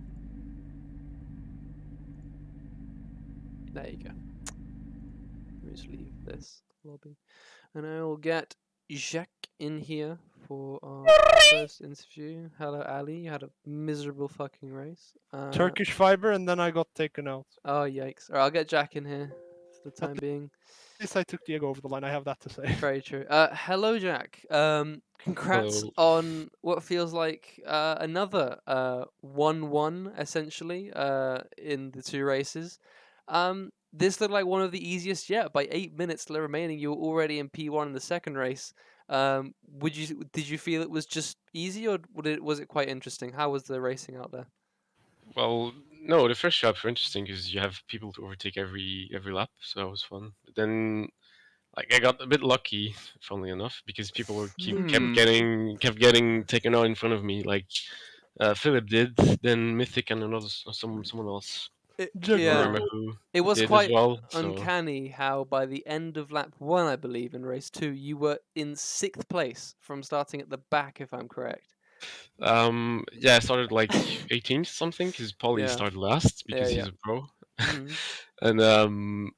There you go. Let me just leave this lobby, and I will get Jacques in here for our first interview. Hello, Ali. You had a miserable fucking race. Turkish fiber, and then I got taken out. Oh, yikes. Alright, I'll get Jack in here for the time being. At least I took Diego over the line, I have that to say. Very true. Hello, Jack. Congrats Hello. on what feels like another 1-1, essentially, in the 2 races. This looked like one of the easiest yet. By 8 minutes still remaining, you were already in P1 in the second race. Did you feel it was just easy, or was it quite interesting? How was the racing out there? Well, no, the first laps were interesting because you have people to overtake every lap, so that was fun. But then, like, I got a bit lucky, funnily enough, because people were kept getting taken out in front of me, like Philip did, then Mythic and someone else. I don't remember who it was did quite as well, uncanny how by the end of lap 1, I believe, in race 2, you were in 6th place from starting at the back, if I'm correct. Yeah, I started like 18th something because Polly started last because he's a pro. And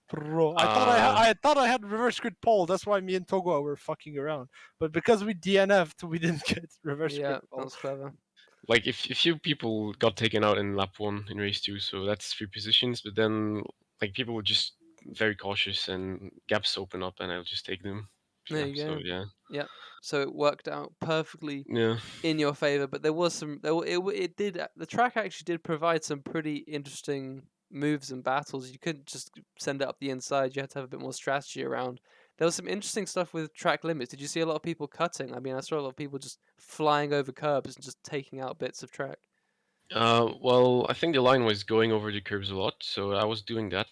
Bro, I thought I had reverse grid pole. That's why me and Togo were fucking around. But because we DNF'd, we didn't get reverse grid pole. That was clever. Like, if a few people got taken out in lap 1 in race 2, so that's 3 positions, but then, like, people were just very cautious and gaps open up and I'll just take them. There you go. So, yeah. Yep. So it worked out perfectly in your favor, but there was some. The track actually did provide some pretty interesting moves and battles. You couldn't just send it up the inside. You had to have a bit more strategy around there was some interesting stuff with track limits. Did you see a lot of people cutting? I mean, I saw a lot of people just flying over curbs and just taking out bits of track. Well, I think the line was going over the curbs a lot, so I was doing that.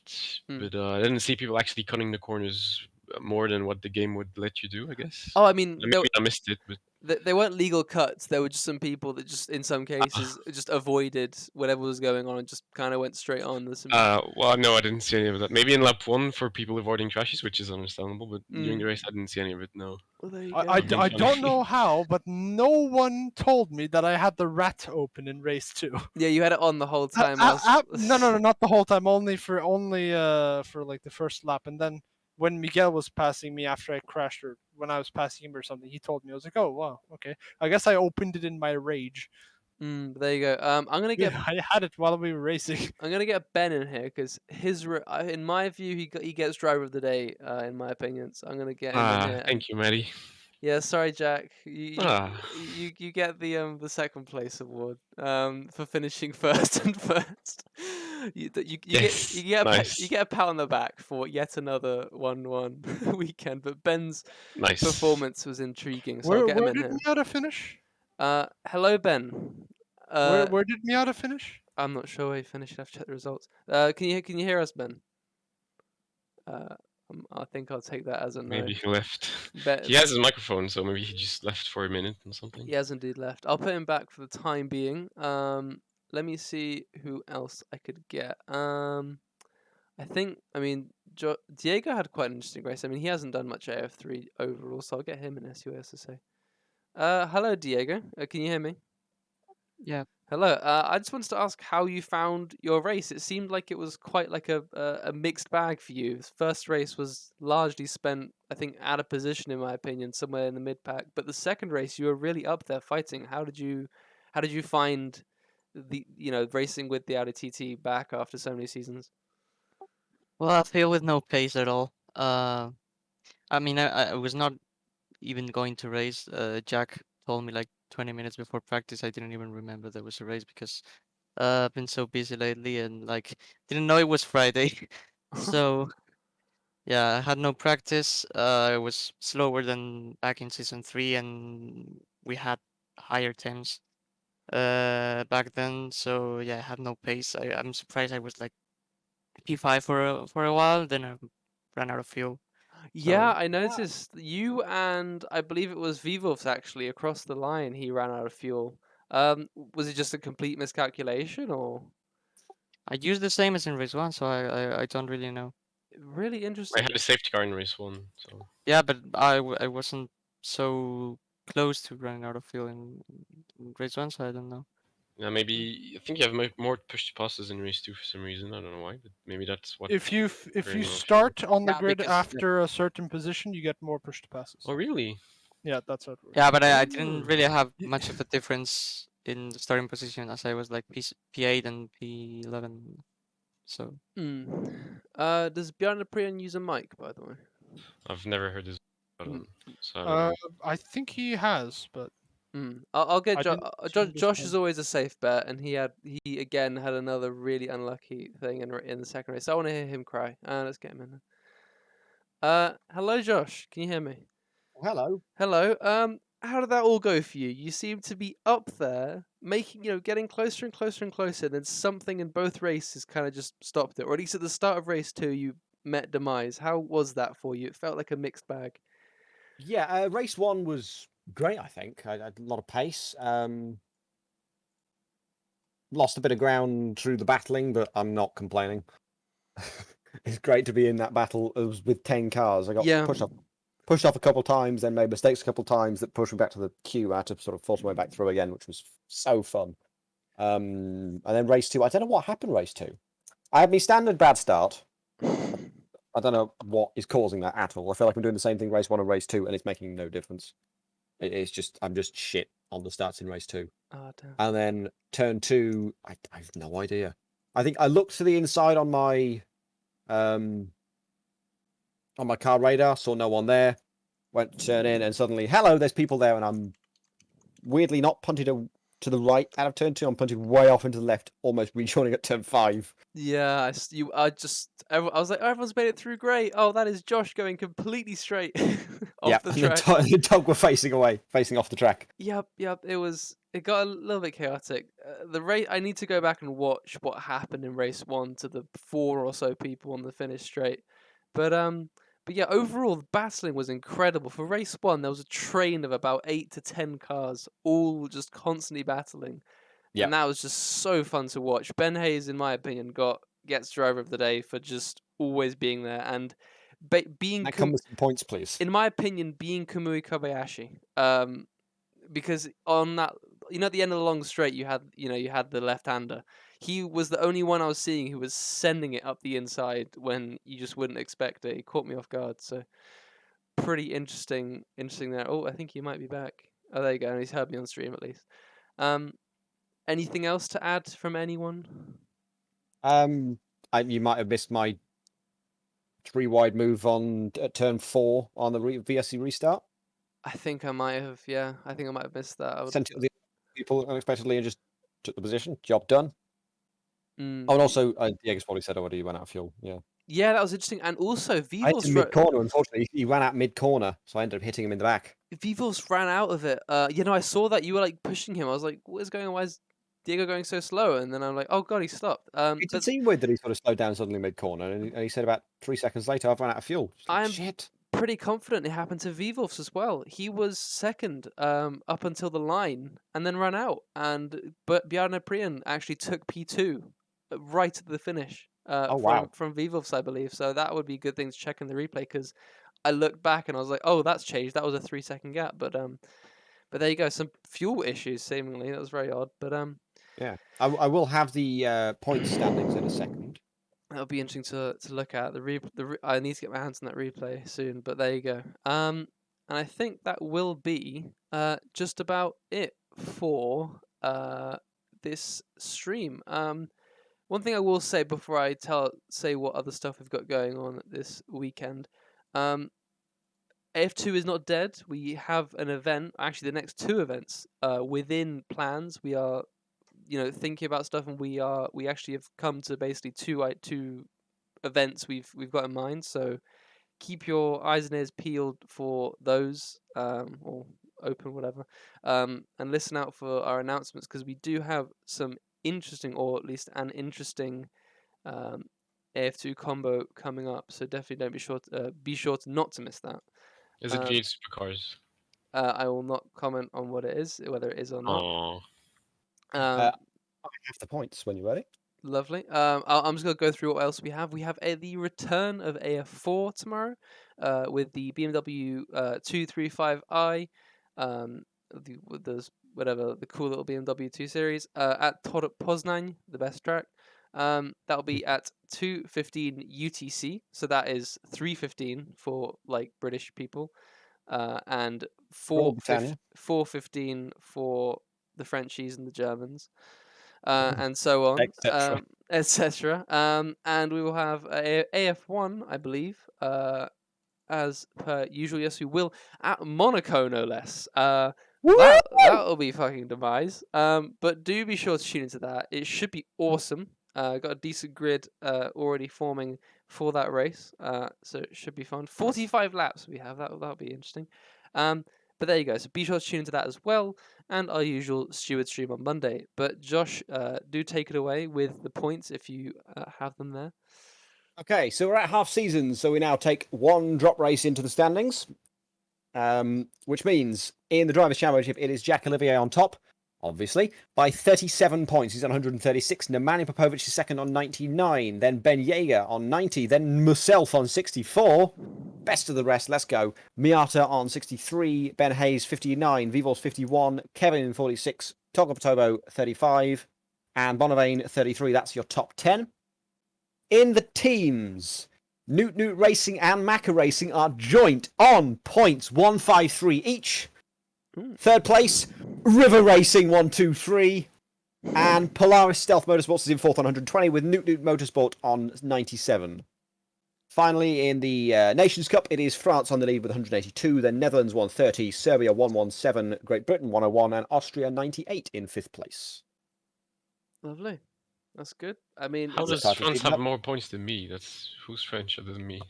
Mm. But I didn't see people actually cutting the corners more than what the game would let you do, I guess. Oh, I mean, Maybe I missed it, but they weren't legal cuts. There were just some people that just, in some cases, just avoided whatever was going on and just kind of went straight on. There's some... well, no, I didn't see any of that. Maybe in lap 1 for people avoiding crashes, which is understandable, but during the race I didn't see any of it, no. Well, there you I go. I funny. don't know how, but no one told me that I had the rat open in race 2. Yeah, you had it on the whole time. No, not the whole time. Only for like the first lap, and then when Miguel was passing me after I crashed, or when I was passing him or something, he told me. I was like, oh wow, okay. I guess I opened it in my rage. There you go. I'm gonna get I had it while we were racing. I'm gonna get Ben in here because in my view, he gets driver of the day. In my opinion, so I'm gonna get him in here. Thank you, Maddie. Yeah, sorry, Jack. You Ah. you get the second place award for finishing first and first. Yes, you get nice. you get a pat on the back for yet another 1-1 weekend. But Ben's Nice. performance was intriguing, so I'll get him Where in did here. Miata finish? Hello, Ben. Where did Miata finish? I'm not sure where he finished. I've checked the results. Can you hear us, Ben? I think I'll take that as a no. Maybe he left. Bet He has his microphone, so maybe he just left for a minute or something. he has indeed left. I'll put him back for the time being. Let me see who else I could get. I mean, Diego had quite an interesting race. I mean, he hasn't done much AF3 overall, so I'll get him in SUS to say. Hello, Diego. Can you hear me? Yeah. Hello. I just wanted to ask how you found your race. It seemed like it was quite like a mixed bag for you. First race was largely spent, I think, out of position in my opinion, somewhere in the mid pack. But the second race, you were really up there fighting. How did you find the racing with the Audi TT back after so many seasons? Well, I feel with no pace at all. I mean, I was not even going to race. Jack told me like 20 minutes before practice. I didn't even remember there was a race because I've been so busy lately and like didn't know it was Friday. So yeah, I had no practice. I was slower than back in season 3, and we had higher temps back then. So yeah, I had no pace. I'm surprised I was like P5 for a while. Then I ran out of fuel. Yeah, So I noticed you and I believe it was Vivovs actually across the line. He ran out of fuel. Was it just a complete miscalculation or? I used the same as in race 1, so I don't really know. Really I interesting. had a safety car in race 1, so. Yeah, but I wasn't so close to running out of fuel in race 1, so I don't know. Yeah, maybe I think you have more push passes in race 2 for some reason. I don't know why, but maybe that's what. If you Very well start on the Yeah, grid because- after a certain position, you get more pushed passes. Oh really? Yeah, that's how it works. Yeah, but I didn't really have Ye- much of a difference in the starting position as I was like P8 and P11. So Does Bjarne Prion use a mic, by the way? I've never heard this button, so I don't know. I think he has, but I'll get I didn't see this Josh is one. always a safe bet, and he again had another really unlucky thing in the second race. So I want to hear him cry. Let's get him in. Hello, Josh. Can you hear me? Hello. Hello. How did that all go for you? You seem to be up there, getting closer and closer and closer. Then something in both races kind of just stopped it, or at least at the start of race 2, you met demise. How was that for you? It felt like a mixed bag. Yeah, race 1 was great, I think. I had a lot of pace. Lost a bit of ground through the battling, but I'm not complaining. It's great to be in that battle. It was with 10 cars. I got pushed off a couple of times, then made mistakes a couple of times that pushed me back to the queue. I had to sort of force my way back through again, which was so fun. And then race 2, I don't know what happened race 2. I had my standard bad start. I don't know what is causing that at all. I feel like I'm doing the same thing race 1 and race 2, and it's making no difference. It's just, I'm just shit on the starts in race 2. Oh, damn. And then turn 2, I have no idea. I think I looked to the inside on my car radar, saw no one there, went to turn in, and suddenly, hello, there's people there, and I'm weirdly not punted to the right out of turn 2. I'm punting way off into the left, almost rejoining at turn 5. Yeah, I was like, oh, everyone's made it through, great. Oh, that is Josh going completely straight Yeah, off the and track. the dog were facing off the track. Yep. It got a little bit chaotic. The race, I need to go back and watch what happened in race 1 to the 4 or so people on the finish straight. But yeah, overall the battling was incredible. For race 1, there was a train of about 8 to 10 cars, all just constantly battling. Yep. And that was just so fun to watch. Ben Hayes, in my opinion, gets driver of the day for just always being there and being. That comes with some points, please. In my opinion, being Kamui Kobayashi. Because on that, at the end of the long straight, you had the left-hander. He was the only one I was seeing who was sending it up the inside when you just wouldn't expect it. He caught me off guard. So pretty interesting there. Oh, I think he might be back. Oh, there you go. He's heard me on stream at least. Anything else to add from anyone? You might have missed my 3-wide move on turn 4 on the VSC restart. I think I might have. Yeah, I think I might have missed that. Sent it to the people unexpectedly and just took the position. Job done. Mm. Oh, and also, Diego's probably said already he went out of fuel. Yeah. Yeah, that was interesting. And also, Vivos mid corner. Unfortunately, he ran out mid corner, so I ended up hitting him in the back. Vivos ran out of it. I saw that you were like pushing him. I was like, "What is going on? Why is Diego going so slow?" And then I'm like, "Oh god, he stopped." It did seem weird that he sort of slowed down suddenly mid corner, and he said about 3 seconds later, "I've run out of fuel." I'm shit. Pretty confident it happened to Vivos as well. He was second up until the line and then ran out. But Bjarne Prian actually took P2 right at the finish. From Vivos, I believe. So that would be a good thing to check in the replay because I looked back and I was like, oh, that's changed. That was a 3-second gap. But there you go. Some fuel issues seemingly. That was very odd. But yeah, I will have the points standings in a second. That'll be interesting to look at. I need to get my hands on that replay soon. But there you go. And I think that will be just about it for this stream. One thing I will say before I say what other stuff we've got going on this weekend. AF2 is not dead. We have an event, actually the next 2 events within plans. We are thinking about stuff, and we actually have come to basically two events we've got in mind. So keep your eyes and ears peeled for those, or open, whatever, and listen out for our announcements because we do have some interesting, or at least an interesting AF2 combo coming up. So definitely don't be sure to not to miss that. Is it V8 Supercars? I will not comment on what it is, whether it is or not. Oh. I have the points when you're ready. Lovely. I'm just going to go through what else we have. We have the return of AF4 tomorrow with the BMW 235i, the cool little BMW 2 Series at Torup Poznań, the best track. That'll be at 2:15 UTC, so that is 3:15 for like British people, and 4:15 for the Frenchies and the Germans. And so on, etc. And we will have AF1, I believe, as per usual. Yes, we will at Monaco, no less. That'll be fucking demise. But do be sure to tune into that. It should be awesome. Got a decent grid already forming for that race, so it should be fun. 45 laps we have. That'll be interesting. But there you go. So be sure to tune into that as well, and our usual steward stream on Monday. But Josh, do take it away with the points if you have them there. Okay, so we're at half season, so we now take 1 drop race into the standings, which means in the Drivers' Championship it is Jack Olivier on top, obviously, by 37 points. He's on 136. Nemanja Popovic is second on 99. Then Ben Yeager on 90. Then myself on 64. Best of the rest, let's go. Miata on 63. Ben Hayes 59. Vivos 51. Kevin 46. Togopotobo 35. And Bonavane 33. That's your top 10. In the teams, Newt Racing and Macca Racing are joint on points 153 each. Third place, River Racing 123, and Polaris Stealth Motorsports is in fourth on 120 with Newt Motorsport on 97. Finally, in the Nations Cup, it is France on the lead with 182, then Netherlands 130, Serbia 117, Great Britain 101, and Austria 98 in 5th place. Lovely. That's good. I mean, How it's does France have more points than me? Who's French other than me?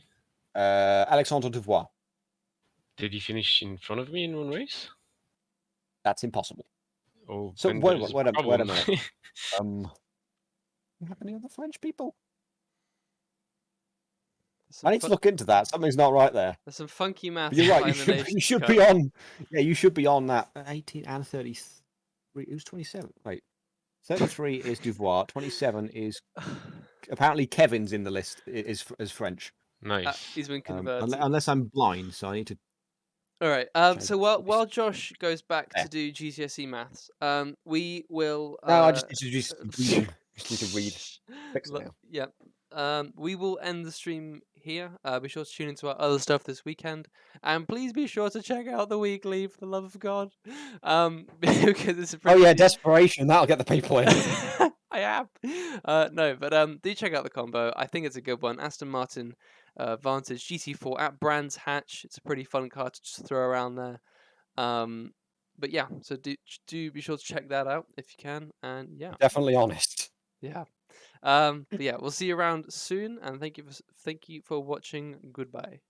Alexandre Devois. Did he finish in front of me in one race? That's impossible. Oh, So then wait there's a problem. minute. Do you have any other French people? I need to look into that. Something's not right there. There's some funky math. But you're right. You should be on. Yeah, you should be on that. 18 and 33. Who's 27? Wait, 33 is Devois. 27 is apparently Kevin's in the list. Is French. Nice. He's been converted. Unless I'm blind, so I need to. All right. So while Josh goes back to do GCSE maths, we will. No, I just need to read. Fix it now. Yeah. We will end the stream here. Be sure to tune into our other stuff this weekend, and please be sure to check out the weekly for the love of God. Because it's a pretty. Oh yeah, desperation. That'll get the people in. I am. No, but do check out the combo. I think it's a good one. Aston Martin Vantage GT4 at Brands Hatch. It's a pretty fun car to just throw around there. But yeah, so do be sure to check that out if you can. And yeah, definitely honest. Yeah. But yeah, we'll see you around soon, and thank you for watching. Goodbye.